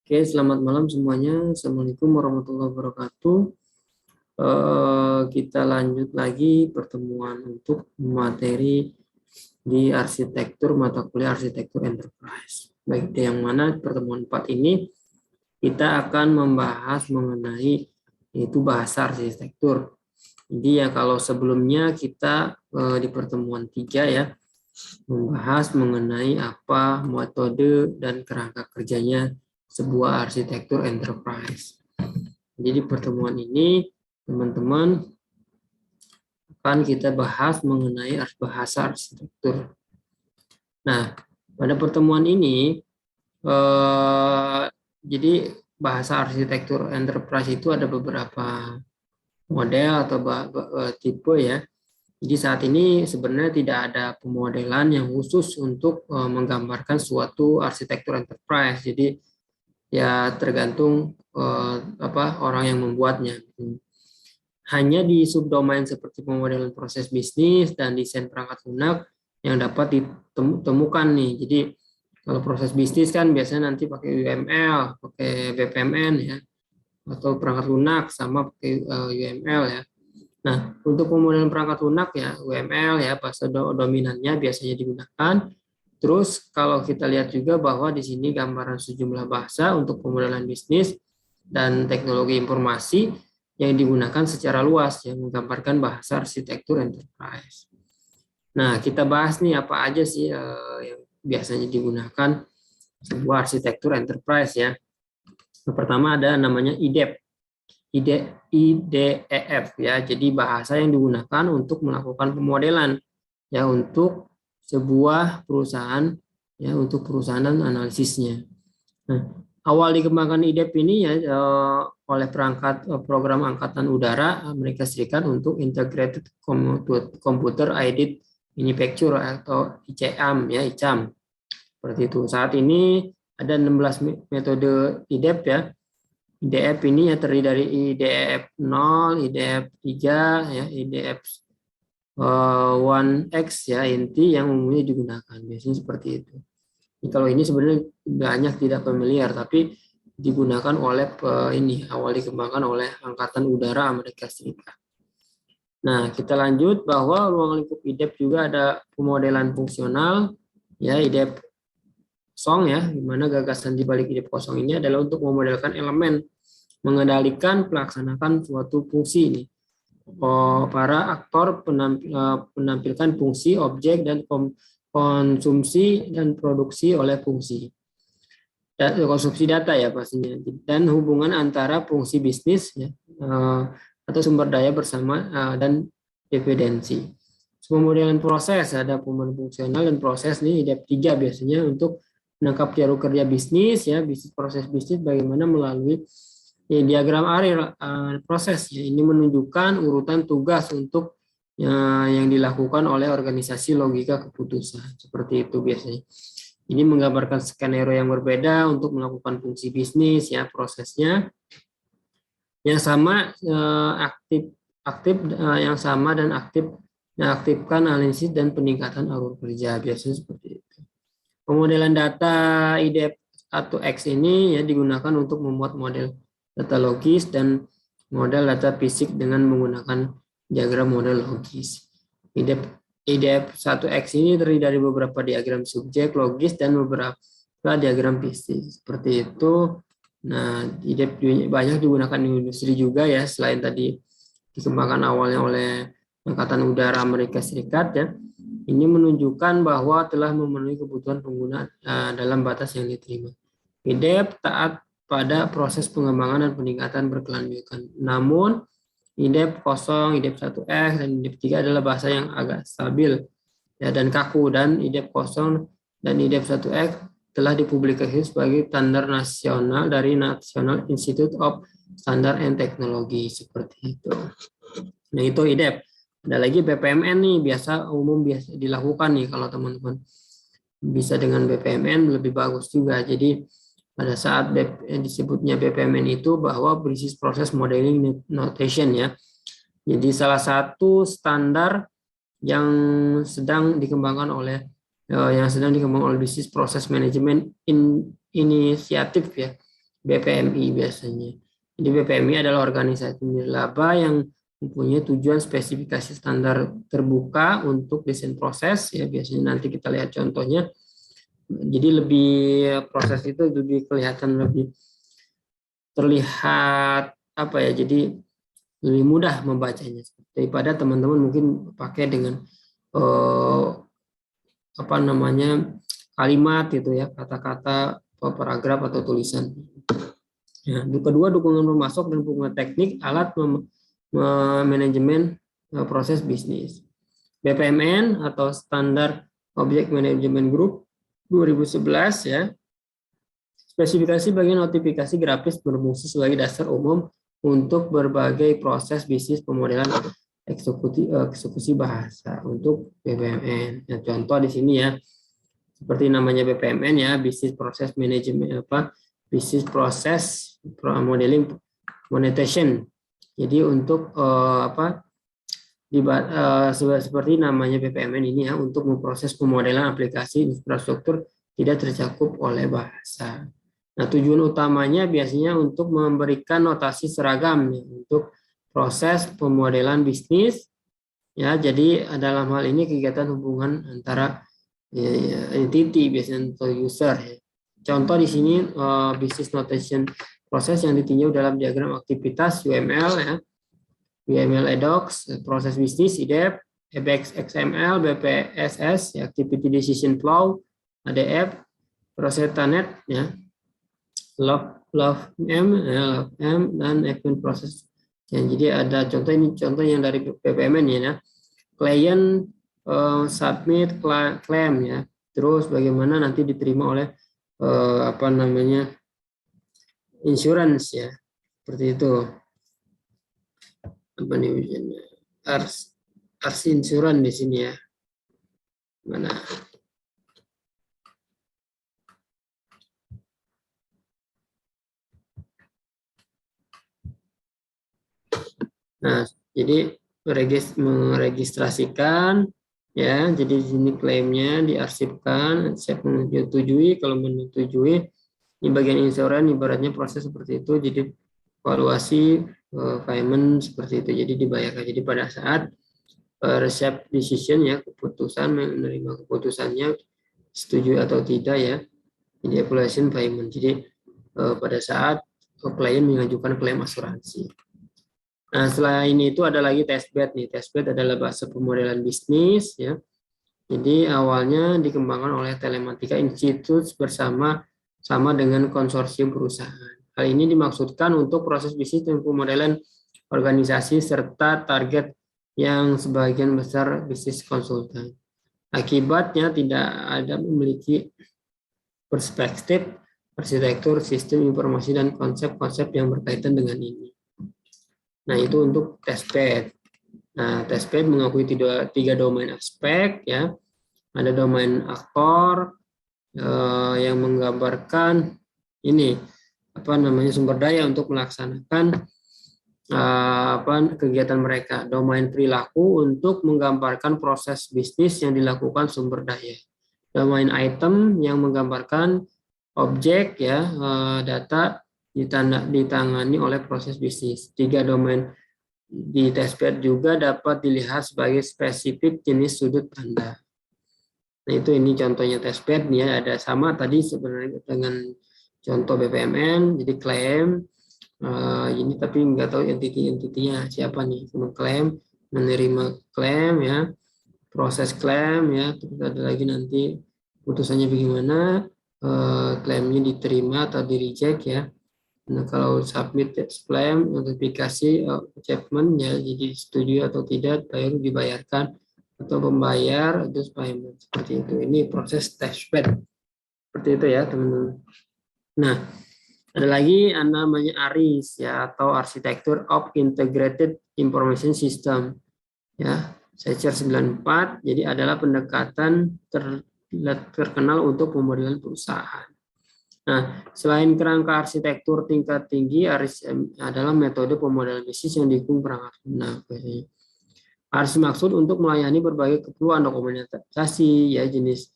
Oke, selamat malam semuanya. Assalamualaikum warahmatullahi wabarakatuh. Kita lanjut lagi pertemuan untuk materi di arsitektur, mata kuliah arsitektur enterprise. Baik, yang mana pertemuan 4 ini kita akan membahas mengenai itu bahasa arsitektur. Jadi ya kalau sebelumnya kita di pertemuan 3 ya, membahas mengenai apa metode dan kerangka kerjanya sebuah arsitektur enterprise. Jadi pertemuan ini teman-teman akan kita bahas mengenai bahasa arsitektur. Nah, pada pertemuan ini jadi bahasa arsitektur enterprise itu ada beberapa model atau tipe ya. Jadi saat ini sebenarnya tidak ada pemodelan yang khusus untuk menggambarkan suatu arsitektur enterprise. Jadi ya tergantung orang yang membuatnya. Hanya di subdomain seperti pemodelan proses bisnis dan desain perangkat lunak yang dapat ditemukan nih. Jadi kalau proses bisnis kan biasanya nanti pakai UML, pakai BPMN ya, atau perangkat lunak sama pakai UML ya. Nah, untuk pemodelan perangkat lunak ya, UML ya, bahasa dominannya biasanya digunakan. Terus kalau kita lihat juga bahwa di sini gambaran sejumlah bahasa untuk pemodelan bisnis dan teknologi informasi yang digunakan secara luas yang menggambarkan bahasa arsitektur enterprise. Nah, kita bahas nih apa aja sih yang biasanya digunakan sebuah arsitektur enterprise ya. Yang pertama ada namanya IDEP. IDEF ya. Jadi bahasa yang digunakan untuk melakukan pemodelan ya untuk sebuah perusahaan ya untuk perusahaan analisisnya. Nah, awal dikembangkan IDEP ini ya oleh perangkat program Angkatan Udara Amerika Serikat untuk Integrated Computer Aided Manufacture atau ICAM ya, ICAM. Seperti itu. Saat ini ada 16 metode IDEP ya. IDF ini ya terdiri dari IDF 0, IDF 3, ya, IDF 1X ya inti yang umumnya digunakan. Biasanya seperti itu. Kalau ini sebenarnya banyak tidak familiar, tapi digunakan oleh awal dikembangkan oleh Angkatan Udara Amerika Serikat. Nah, kita lanjut bahwa ruang lingkup IDEP juga ada pemodelan fungsional, ya IDEP kosong ya, di mana gagasan di balik IDEP kosong ini adalah untuk memodelkan elemen, mengendalikan, pelaksanakan suatu fungsi ini. Para aktor penampilkan fungsi, objek, dan konsumsi dan produksi oleh fungsi. Dan konsumsi data ya pastinya. Dan hubungan antara fungsi bisnis ya, atau sumber daya bersama dan dependensi. Pemodelan proses, ada pemodelan fungsional dan proses nih, IDEP 3 biasanya untuk menangkap jarum kerja bisnis ya, proses bisnis bagaimana melalui ya, diagram area proses ya, ini menunjukkan urutan tugas untuk yang dilakukan oleh organisasi logika keputusan seperti itu biasanya. Ini menggambarkan skenario yang berbeda untuk melakukan fungsi bisnis ya, prosesnya yang sama aktif yang sama dan aktifkan analisis dan peningkatan alur kerja biasanya seperti itu. Pemodelan data IDEP atau X ini ya digunakan untuk membuat model data logis dan model data fisik dengan menggunakan diagram model logis. IDEP 1X ini terdiri dari beberapa diagram subjek logis dan beberapa diagram fisik. Seperti itu. Nah, IDEP banyak digunakan di industri juga ya, selain tadi dikembangkan awalnya oleh Angkatan Udara Amerika Serikat ya. Ini menunjukkan bahwa telah memenuhi kebutuhan pengguna dalam batas yang diterima. IDEP taat pada proses pengembangan dan peningkatan berkelanjutan. Namun, IDEP 0, IDEP 1X, dan IDEP 3 adalah bahasa yang agak stabil ya, dan kaku, dan IDEP 0 dan IDEP 1X telah dipublikasikan sebagai standar nasional dari National Institute of Standard and Technology seperti itu. Nah, itu IDEP. Ada lagi BPMN nih, biasa dilakukan nih kalau teman-teman bisa dengan BPMN lebih bagus juga. Jadi pada saat disebutnya BPMN itu bahwa Business Process Modeling Notation ya. Jadi salah satu standar yang sedang dikembangkan oleh Business Process Management Initiative ya. BPMI biasanya. Jadi BPMI adalah organisasi nirlaba yang mempunyai tujuan spesifikasi standar terbuka untuk desain proses ya, biasanya nanti kita lihat contohnya. Jadi lebih proses itu lebih kelihatan, lebih terlihat apa ya, jadi lebih mudah membacanya daripada teman-teman mungkin pakai dengan apa namanya kalimat gitu ya, kata-kata, paragraf atau tulisan. Ya, kedua, dukungan pemasok dan dukungan teknik alat manajemen proses bisnis. BPMN atau Standar Object Management Group 2011 ya. Spesifikasi bagian notifikasi grafis berfungsi sebagai dasar umum untuk berbagai proses bisnis pemodelan eksekusi bahasa untuk BPMN. Nah, contoh di sini ya, seperti namanya BPMN ya, Business Process Management Business Process Modeling Monetization. Jadi untuk seperti namanya BPMN ini ya, untuk memproses pemodelan aplikasi infrastruktur tidak tercakup oleh bahasa. Nah, tujuan utamanya biasanya untuk memberikan notasi seragam ya, untuk proses pemodelan bisnis ya. Jadi dalam hal ini kegiatan hubungan antara entity biasanya atau user ya. Contoh di sini business notation proses yang ditinjau dalam diagram aktivitas UML ya. UML eDocs, proses bisnis IDEP, EBX XML, BPSS, Activity Decision Flow, ADF, Rosetta.NET ya. Love M, dan event proses. Ya, jadi ada contoh ini, contoh yang dari BPMN ya, client submit claim ya, terus bagaimana nanti diterima oleh apa namanya insurance ya, seperti itu. Apa nih ars insurance di sini ya, mana? Nah, jadi meregistrasikan ya, jadi di sini klaimnya diarsipkan, siap menyetujui, kalau menyetujui ini bagian insuran, ibaratnya proses seperti itu, jadi valuasi payment seperti itu, jadi dibayarkan. Jadi pada saat receive decision ya, keputusan, menerima keputusannya setuju atau tidak ya, jadi evaluation payment. Jadi pada saat klien mengajukan klaim asuransi. Nah, selain itu ada lagi testbed nih. Testbed adalah bahasa pemodelan bisnis ya. Jadi awalnya dikembangkan oleh Telematika Institute bersama dengan konsorsium perusahaan. Hal ini dimaksudkan untuk proses bisnis dan pemodelan organisasi serta target yang sebagian besar bisnis konsultan. Akibatnya tidak ada memiliki perspektif arsitektur, sistem informasi, dan konsep-konsep yang berkaitan dengan ini. Nah, itu untuk testbed. Nah, testbed mengakui tiga domain aspek ya. Ada domain aktor yang menggambarkan ini apa namanya sumber daya untuk melaksanakan kegiatan mereka. Domain perilaku untuk menggambarkan proses bisnis yang dilakukan sumber daya. Domain item yang menggambarkan objek ya, data ditangani oleh proses bisnis. Tiga domain di testbed juga dapat dilihat sebagai spesifik jenis sudut pandang. Nah, itu ini contohnya testbed nih ya, ada sama tadi sebenarnya dengan contoh BPMN, jadi klaim ini tapi nggak tahu entity-entitinya siapa nih, cuma klaim, menerima klaim ya, proses klaim ya, terus ada lagi nanti putusannya bagaimana, klaimnya diterima atau di reject ya. Nah, kalau submit claim, notifikasi achievement ya, jadi setuju atau tidak, baru dibayarkan atau membayar, terus payment seperti itu. Ini proses testbed seperti itu ya teman-teman. Nah, ada lagi namanya ARIS ya, atau Architecture of Integrated Information System ya, Secure 94. Jadi adalah pendekatan terkenal untuk pemodelan perusahaan. Nah, selain kerangka arsitektur tingkat tinggi, ARIS adalah metode pemodelan bisnis yang didukung perangkat lunak. ARIS maksud untuk melayani berbagai keperluan dokumentasi, ya jenis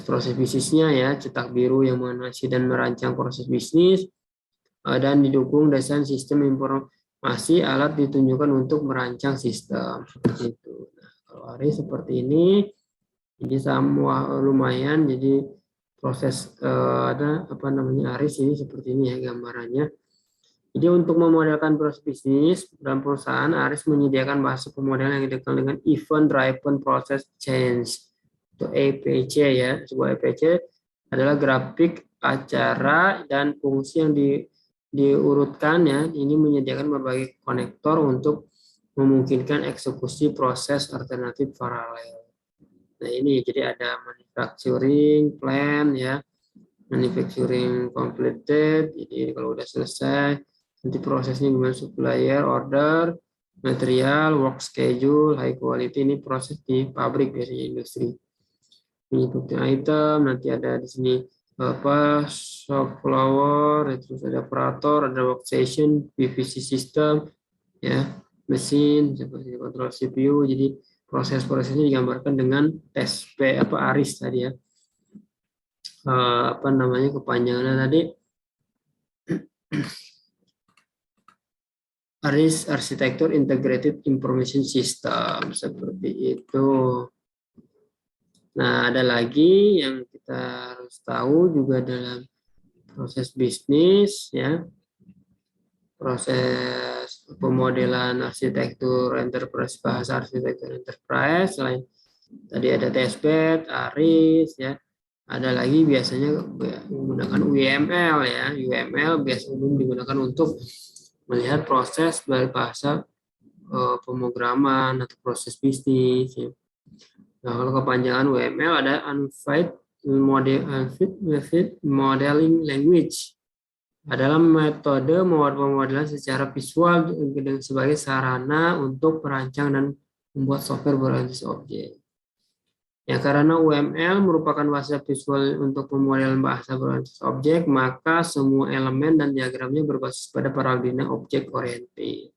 proses bisnisnya ya, cetak biru yang menganalisis dan merancang proses bisnis, dan didukung desain sistem informasi alat ditunjukkan untuk merancang sistem seperti itu. Nah, kalau ARIS seperti ini sama lumayan. Jadi proses ada apa namanya ARIS ini seperti ini ya gambarannya. Jadi untuk memodelkan proses bisnis dalam perusahaan, ARIS menyediakan bahasa pemodelan yang dikenal dengan Event Driven Process Change atau EPC ya. Sebuah EPC adalah grafik acara dan fungsi yang diurutkan ya. Ini menyediakan berbagai konektor untuk memungkinkan eksekusi proses alternatif paralel. Nah ini jadi ada manufacturing plan ya, manufacturing completed. Jadi kalau udah selesai, nanti prosesnya gimana, supplier, order, material, work schedule, high quality. Ini proses di pabrik biasanya industri. Ini bukti item, nanti ada di sini apa shop floor, terus ada operator, ada workstation, PVC system, ya mesin seperti kontrol CPU. Jadi proses-prosesnya digambarkan dengan ARIS tadi ya. Apa namanya kepanjangannya tadi? ARIS Architecture Integrated Information System seperti itu. Nah, ada lagi yang kita harus tahu juga dalam proses bisnis ya. Proses pemodelan arsitektur enterprise, bahasa arsitektur enterprise, selain tadi ada testbed, ARIS ya. Ada lagi biasanya menggunakan UML ya. UML biasanya umum digunakan untuk melihat proses dari bahasa pemrograman atau proses bisnis ya. Nah, kalau kepanjangan UML ada Unified Modeling Language adalah metode pemodelan secara visual sebagai sarana untuk merancang dan membuat software berbasis objek. Ya, karena UML merupakan bahasa visual untuk pemodelan bahasa berbasis objek, maka semua elemen dan diagramnya berbasis pada paradigma objek oriented.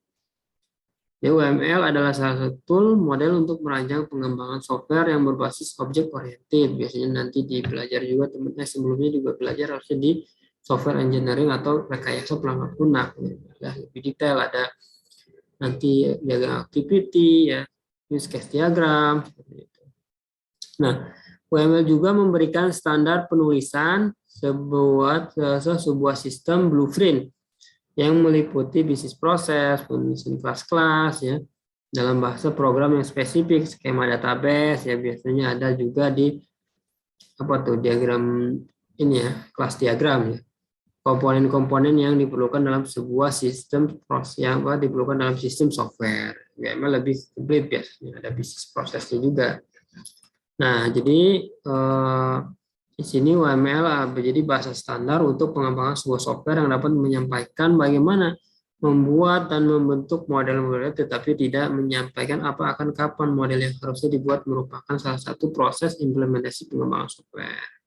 Ya, UML adalah salah satu tool model untuk merancang pengembangan software yang berbasis objek oriented. Biasanya nanti dipelajari juga teman-teman sebelumnya juga belajar harusnya di software engineering atau rekayasa pelanggan lunak. Ya, lebih detail ada nanti diagram activity ya, use case diagram seperti itu. Nah, UML juga memberikan standar penulisan sebuah sistem blueprint yang meliputi bisnis proses, penulisan kelas-kelas ya, dalam bahasa program yang spesifik, skema database ya, biasanya ada juga di apa tuh diagram ini ya, kelas diagram ya. Komponen-komponen yang diperlukan dalam sebuah sistem proses yang diperlukan dalam sistem software. UML lebih komplit biasanya, ada bisnis prosesnya juga. Nah, jadi di sini UML menjadi bahasa standar untuk pengembangan sebuah software yang dapat menyampaikan bagaimana membuat dan membentuk model-model, tetapi tidak menyampaikan apa akan kapan model yang harusnya dibuat, merupakan salah satu proses implementasi pengembangan software.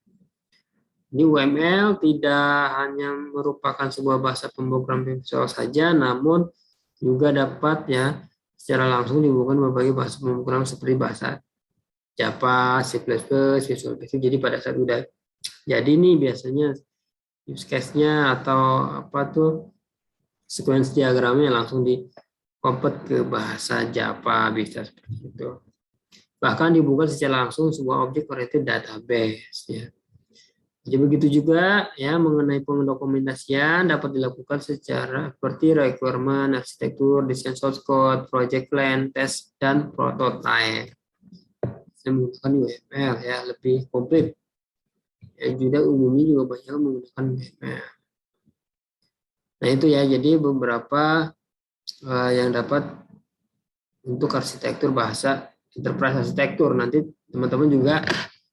Ini UML tidak hanya merupakan sebuah bahasa pemrograman visual saja, namun juga dapat ya secara langsung dihubungkan berbagai bahasa pemrograman seperti bahasa Java, C++, Visual Basic. Jadi pada saat udah jadi nih biasanya use case-nya atau apa tuh sequence diagramnya langsung di convert ke bahasa Java, bisa seperti itu. Bahkan dihubungkan secara langsung sebuah objek oriented database ya. Jadi begitu juga ya mengenai pendokumentasian dapat dilakukan secara seperti requirement, arsitektur, desain source code, project plan, test, dan prototype. Saya menggunakan UML ya lebih komplit. Yang juga umumnya juga banyak menggunakan UML. Nah itu ya, jadi beberapa yang dapat untuk arsitektur bahasa enterprise arsitektur. Nanti teman-teman juga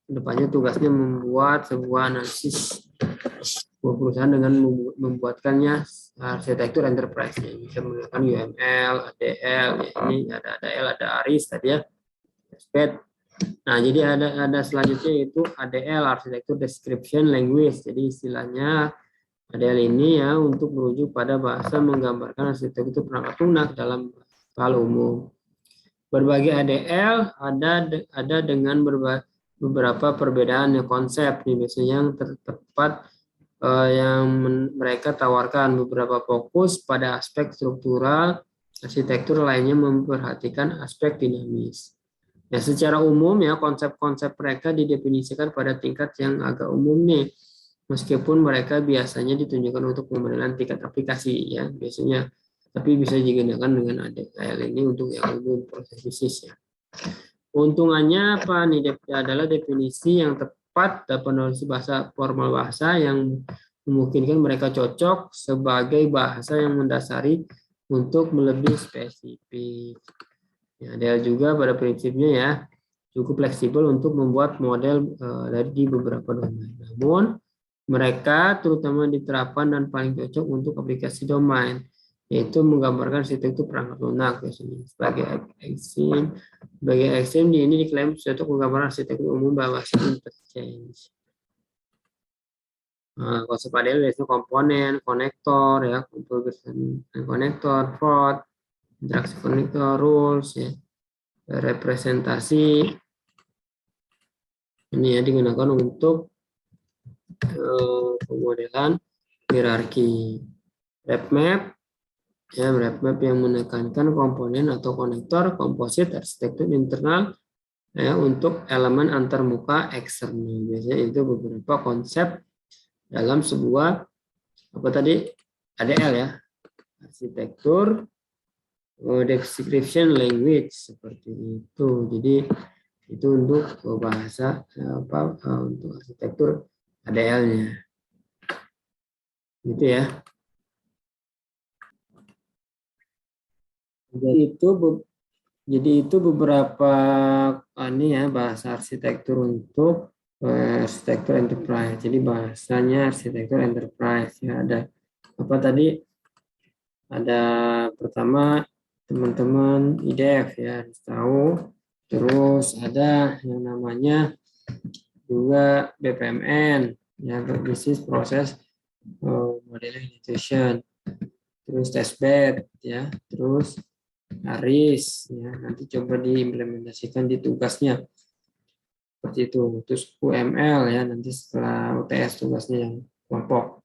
kedepannya tugasnya membuat sebuah analisis sebuah perusahaan dengan membuatkannya arsitektur enterprise. Bisa menggunakan UML, ADL, ya, ini ada ADL, ada ARIS tadi ya. Nah, jadi ada selanjutnya yaitu ADL, Architecture Description Language. Jadi istilahnya ADL ini ya untuk merujuk pada bahasa menggambarkan arsitektur perangkat lunak dalam hal umum. Berbagai ADL ada dengan beberapa perbedaan konsep nih biasanya yang tepat yang mereka tawarkan beberapa fokus pada aspek struktural, arsitektur lainnya memperhatikan aspek dinamis. Ya, secara umum ya konsep-konsep mereka didefinisikan pada tingkat yang agak umum nih. Meskipun mereka biasanya ditunjukkan untuk pembenaran tingkat aplikasi ya biasanya, tapi bisa digunakan dengan ADL ini untuk yang umum proses bisnis ya. Keuntungannya apa nih? Adalah definisi yang tepat dan penulis bahasa formal bahasa yang memungkinkan mereka cocok sebagai bahasa yang mendasari untuk lebih spesifik. Ya, ada juga pada prinsipnya ya cukup fleksibel untuk membuat model dari beberapa domain. Namun mereka terutama diterapkan dan paling cocok untuk aplikasi domain, yaitu menggambarkan arsitektur perangkat lunak biasanya sebagai eksim di ini diklaim cocok menggambarkan arsitektur umum bahasa interchange. Nah, konsep ADL yaitu komponen, konektor ya, konektor, port, interaksi konektor, rules ya, representasi ini ya digunakan untuk pemodelan hierarki. Map ya, map yang menekankan komponen atau konektor komposit arsitektur internal ya untuk elemen antarmuka eksternal. Biasanya itu beberapa konsep dalam sebuah apa tadi ADL ya, arsitektur description language seperti itu. Jadi itu untuk bahasa untuk arsitektur ADL-nya. Gitu ya. Jadi itu beberapa ini ya bahasa arsitektur untuk arsitektur enterprise. Jadi bahasanya arsitektur enterprise ya ada apa tadi? Ada pertama teman-teman IDF ya harus tahu. Terus ada yang namanya juga BPMN ya Business Process Modeling Institution. Terus testbed ya, terus ARIS ya, nanti coba diimplementasikan di tugasnya seperti itu. Terus UML ya, nanti setelah UTS tugasnya yang kelompok.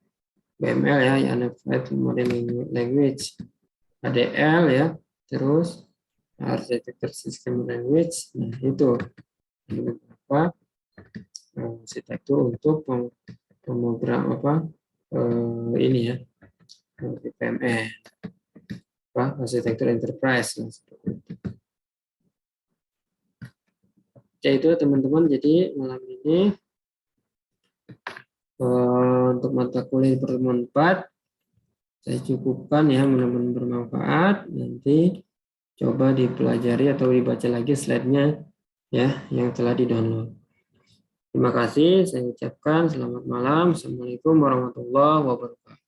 UML ya, Unified Modeling Language, ADL ya, terus Architecture System Language. Nah itu beberapa arsitektur untuk pemrogram ini ya, BPMN. Arsitektur enterprise. Oke itu teman-teman, jadi malam ini untuk mata kuliah pertemuan 4 saya cukupkan ya, mudah-mudahan bermanfaat. Nanti coba dipelajari atau dibaca lagi slide-nya ya yang telah di-download. Terima kasih, saya ucapkan selamat malam. Assalamualaikum warahmatullahi wabarakatuh.